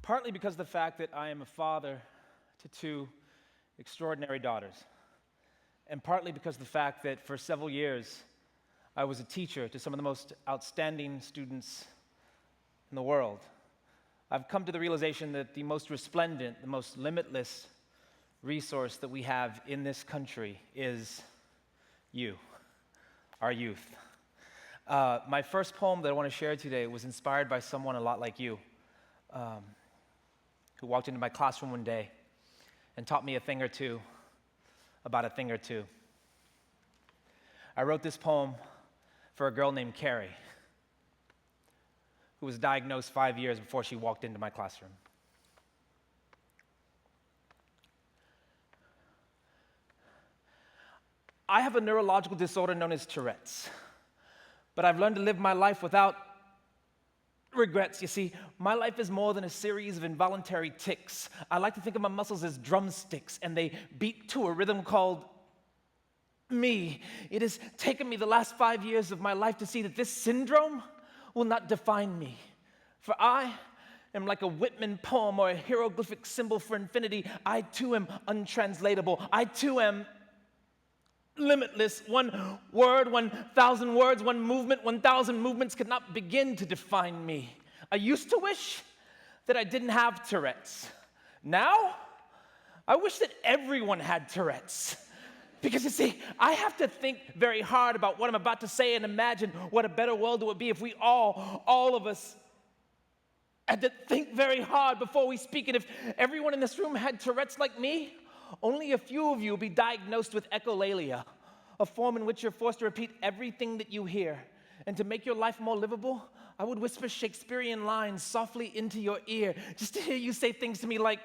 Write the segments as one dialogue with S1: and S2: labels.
S1: Partly because of the fact that I am a father to two extraordinary daughters, and partly because of the fact that for several years I was a teacher to some of the most outstanding students in the world. I've come to the realization that the most resplendent, the most limitless resource that we have in this country is you, our youth. My first poem that I want to share today was inspired by someone a lot like you, who walked into my classroom one day and taught me a thing or two about a thing or two. I wrote this poem for a girl named Carrie, who was diagnosed 5 years before she walked into my classroom. I have a neurological disorder known as Tourette's, but I've learned to live my life without regrets. You see, my life is more than a series of involuntary tics. I like to think of my muscles as drumsticks, and they beat to a rhythm called me. It has taken me the last 5 years of my life to see that this syndrome will not define me. For I am like a Whitman poem or a hieroglyphic symbol for infinity. I too am untranslatable. I too am limitless. One word, 1,000 words, one movement, 1,000 movements could not begin to define me. I used to wish that I didn't have Tourette's. Now, I wish that everyone had Tourette's. Because you see, I have to think very hard about what I'm about to say and imagine what a better world it would be if we all of us, had to think very hard before we speak. And if everyone in this room had Tourette's like me, only a few of you will be diagnosed with echolalia, a form in which you're forced to repeat everything that you hear. And to make your life more livable, I would whisper Shakespearean lines softly into your ear, just to hear you say things to me like,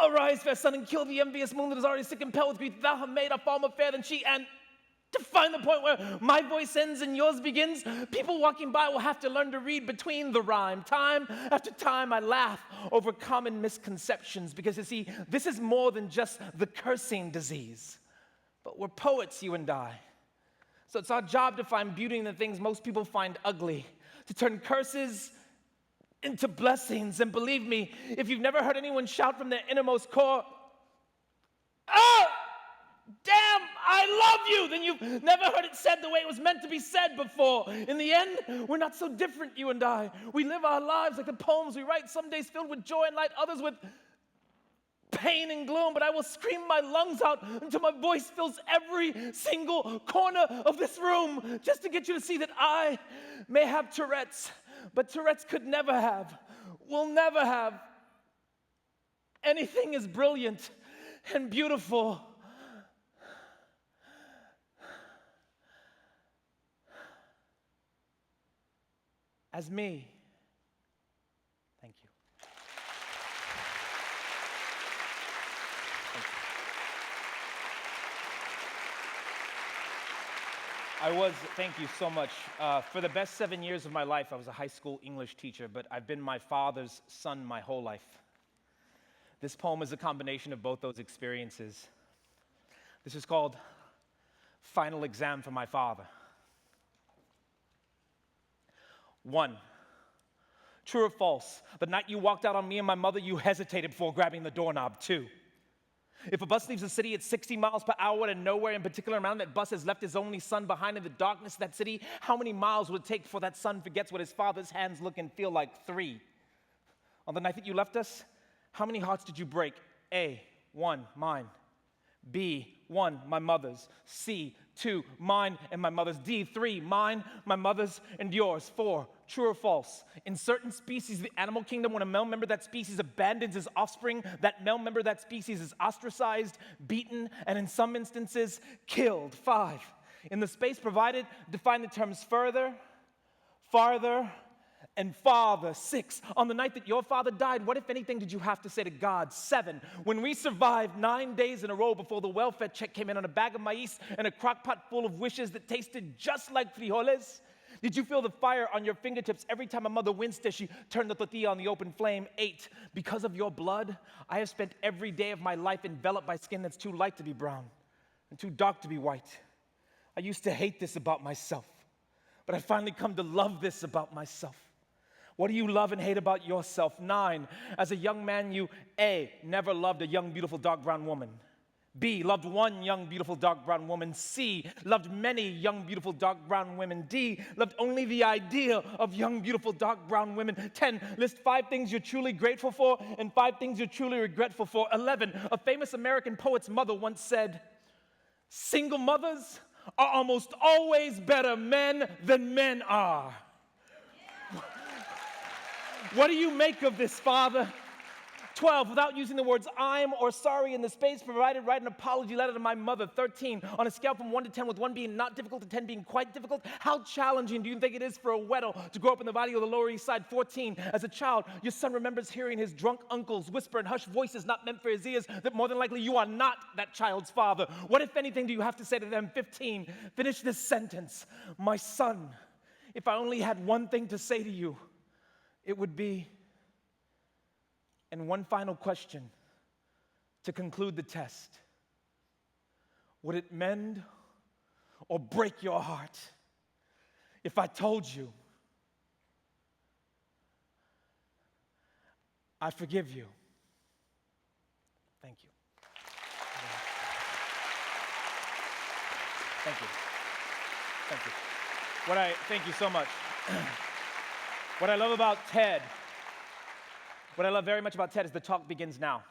S1: "Arise, fair sun, and kill the envious moon that is already sick and pale with grief. Thou hast made a far more fair than she." And to find the point where my voice ends and yours begins, people walking by will have to learn to read between the rhyme. Time after time, I laugh over common misconceptions because, you see, this is more than just the cursing disease. But we're poets, you and I. So it's our job to find beauty in the things most people find ugly, to turn curses into blessings. And believe me, if you've never heard anyone shout from their innermost core, "Oh, damn, I love you," then you've never heard it said the way it was meant to be said before. In the end, we're not so different, you and I. We live our lives like the poems we write, some days filled with joy and light, others with pain and gloom. But I will scream my lungs out until my voice fills every single corner of this room, just to get you to see that I may have Tourette's, but Tourette's could never have, will never have anything as brilliant and beautiful as me. Thank you. Thank you so much. For the best 7 years of my life, I was a high school English teacher, but I've been my father's son my whole life. This poem is a combination of both those experiences. This is called Final Exam for My Father. 1, true or false, the night you walked out on me and my mother, you hesitated before grabbing the doorknob. 2, if a bus leaves a city at 60 miles per hour and nowhere in particular around that bus has left his only son behind in the darkness of that city, how many miles would it take before that son forgets what his father's hands look and feel like? 3, on the night that you left us, how many hearts did you break? A, 1, mine. B, 1, my mother's. C, 2, mine and my mother's. D, 3, mine, my mother's, and yours. 4, true or false, in certain species of the animal kingdom, when a male member of that species abandons his offspring, that male member of that species is ostracized, beaten, and in some instances, killed. 5, in the space provided, define the terms further, farther, and father. 6, on the night that your father died, what, if anything, did you have to say to God? 7, when we survived 9 days in a row before the welfare check came in on a bag of maize and a crock pot full of wishes that tasted just like frijoles, did you feel the fire on your fingertips every time a mother winced as she turned the tortilla on the open flame? 8, because of your blood, I have spent every day of my life enveloped by skin that's too light to be brown and too dark to be white. I used to hate this about myself, but I finally come to love this about myself. What do you love and hate about yourself? 9, as a young man, you A, never loved a young, beautiful, dark brown woman. B, loved one young, beautiful, dark brown woman. C, loved many young, beautiful, dark brown women. D, loved only the idea of young, beautiful, dark brown women. 10, list 5 things you're truly grateful for and 5 things you're truly regretful for. 11, a famous American poet's mother once said, single mothers are almost always better men than men are. What do you make of this, Father? 12, without using the words I'm or sorry in the space provided, write an apology letter to my mother. 13, on a scale from 1 to 10, with 1 being not difficult to 10 being quite difficult, how challenging do you think it is for a widow to grow up in the barrio of the Lower East Side? 14, as a child, your son remembers hearing his drunk uncles whisper in hushed voices not meant for his ears that more than likely you are not that child's father. What, if anything, do you have to say to them? 15, finish this sentence. My son, if I only had one thing to say to you, it would be, and one final question to conclude the test. Would it mend or break your heart if I told you, I forgive you? Thank you. Thank you. Thank you. Thank you so much. What I love about TED, what I love very much about TED is the talk begins now,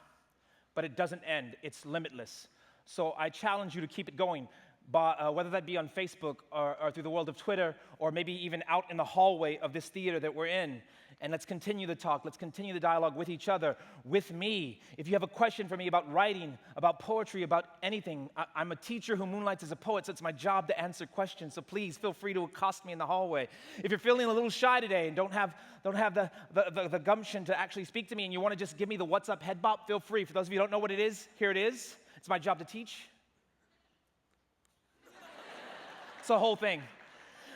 S1: but it doesn't end. It's limitless. So I challenge you to keep it going, whether that be on Facebook or through the world of Twitter, or maybe even out in the hallway of this theater that we're in. And let's continue the talk. Let's continue the dialogue with each other, with me. If you have a question for me about writing, about poetry, about anything, I'm a teacher who moonlights as a poet, so it's my job to answer questions. So please feel free to accost me in the hallway. If you're feeling a little shy today and don't have the gumption to actually speak to me, and you want to just give me the what's up head bop, feel free. For those of you who don't know what it is, here it is. It's my job to teach. It's the whole thing.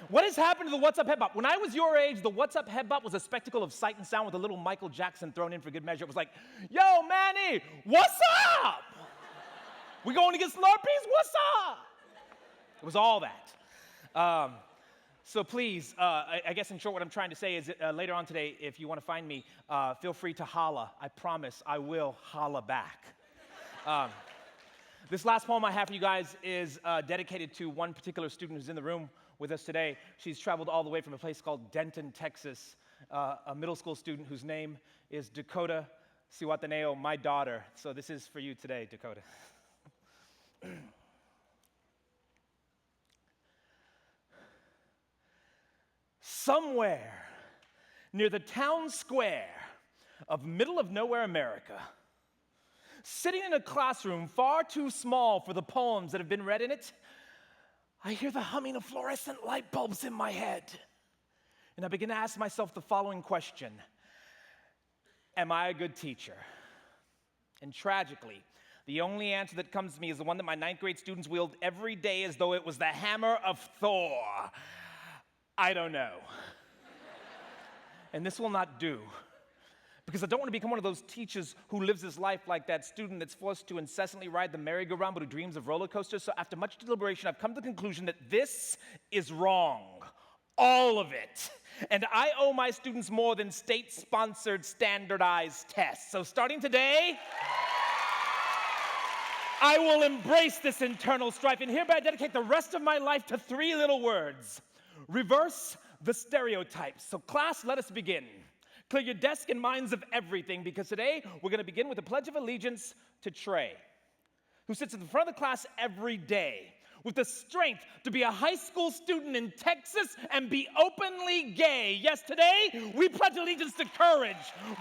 S1: What has happened to the What's Up Head Bop? When I was your age, the What's Up Head Bop was a spectacle of sight and sound with a little Michael Jackson thrown in for good measure. It was like, yo, Manny, what's up? We going to get Slurpees? What's up? It was all that. So please, I guess in short what I'm trying to say is later on today, if you want to find me, feel free to holla. I promise I will holla back. This last poem I have for you guys is dedicated to one particular student who's in the room with us today. She's traveled all the way from a place called Denton, Texas, a middle school student whose name is Joaquin Zihuatanejo, my daughter. So this is for you today, Dakota. Somewhere near the town square of middle of nowhere America, sitting in a classroom far too small for the poems that have been read in it, I hear the humming of fluorescent light bulbs in my head. And I begin to ask myself the following question: am I a good teacher? And tragically, the only answer that comes to me is the one that my 9th grade students wield every day as though it was the hammer of Thor. I don't know. And this will not do. Because I don't want to become one of those teachers who lives his life like that student that's forced to incessantly ride the merry-go-round but who dreams of roller coasters. So after much deliberation, I've come to the conclusion that this is wrong. All of it. And I owe my students more than state-sponsored standardized tests. So starting today, I will embrace this internal strife and hereby dedicate the rest of my life to 3 little words. Reverse the stereotypes. So class, let us begin. Clear your desk and minds of everything, because today we're going to begin with the Pledge of Allegiance to Trey, who sits in the front of the class every day with the strength to be a high school student in Texas and be openly gay. Yes, today we pledge allegiance to courage,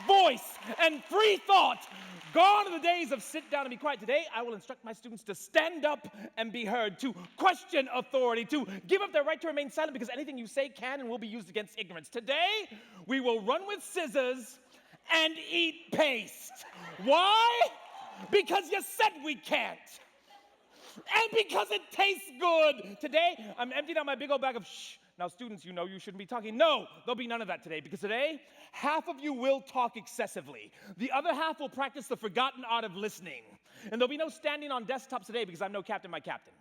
S1: voice, and free thought. Gone are the days of sit down and be quiet. Today, I will instruct my students to stand up and be heard, to question authority, to give up their right to remain silent, because anything you say can and will be used against ignorance. Today, we will run with scissors and eat paste. Why? Because you said we can't. And because it tastes good. Today, I'm emptying out my big old bag of shh. Now, students, you know you shouldn't be talking. No, there'll be none of that today, because today, half of you will talk excessively. The other half will practice the forgotten art of listening. And there'll be no standing on desktops today, because I'm no captain, my captain.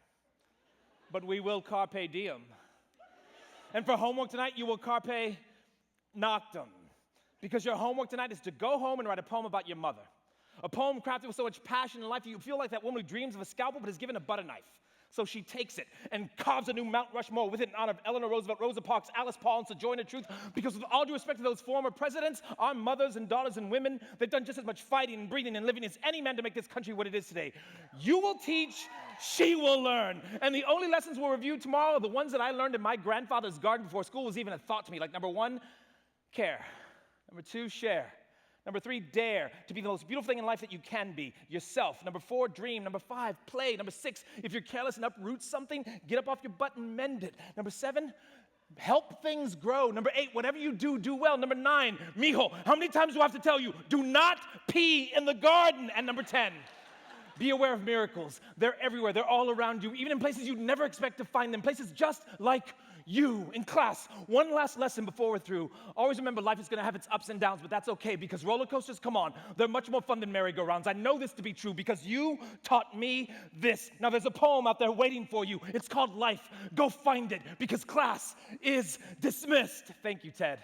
S1: But we will carpe diem. And for homework tonight, you will carpe noctem. Because your homework tonight is to go home and write a poem about your mother. A poem crafted with so much passion and life that you feel like that woman who dreams of a scalpel but is given a butter knife. So she takes it and carves a new Mount Rushmore with it in honor of Eleanor Roosevelt, Rosa Parks, Alice Paul, and Sojourner Truth. Because with all due respect to those former presidents, our mothers and daughters and women, they've done just as much fighting and breathing and living as any man to make this country what it is today. You will teach, she will learn. And the only lessons we'll review tomorrow are the ones that I learned in my grandfather's garden before school was even a thought to me. Like number 1, care. Number 2, share. Number 3, dare to be the most beautiful thing in life that you can be, yourself. Number 4, dream. Number 5, play. Number 6, if you're careless and uproot something, get up off your butt and mend it. Number 7, help things grow. Number 8, whatever you do, do well. Number 9, mijo, how many times do I have to tell you, do not pee in the garden? And number 10, be aware of miracles. They're everywhere. They're all around you, even in places you'd never expect to find them, places just like you. In class, one last lesson before we're through. Always remember, life is going to have its ups and downs, but that's okay because roller coasters, come on, they're much more fun than merry-go-rounds. I know this to be true because you taught me this. Now, there's a poem out there waiting for you. It's called Life. Go find it because class is dismissed. Thank you, Ted.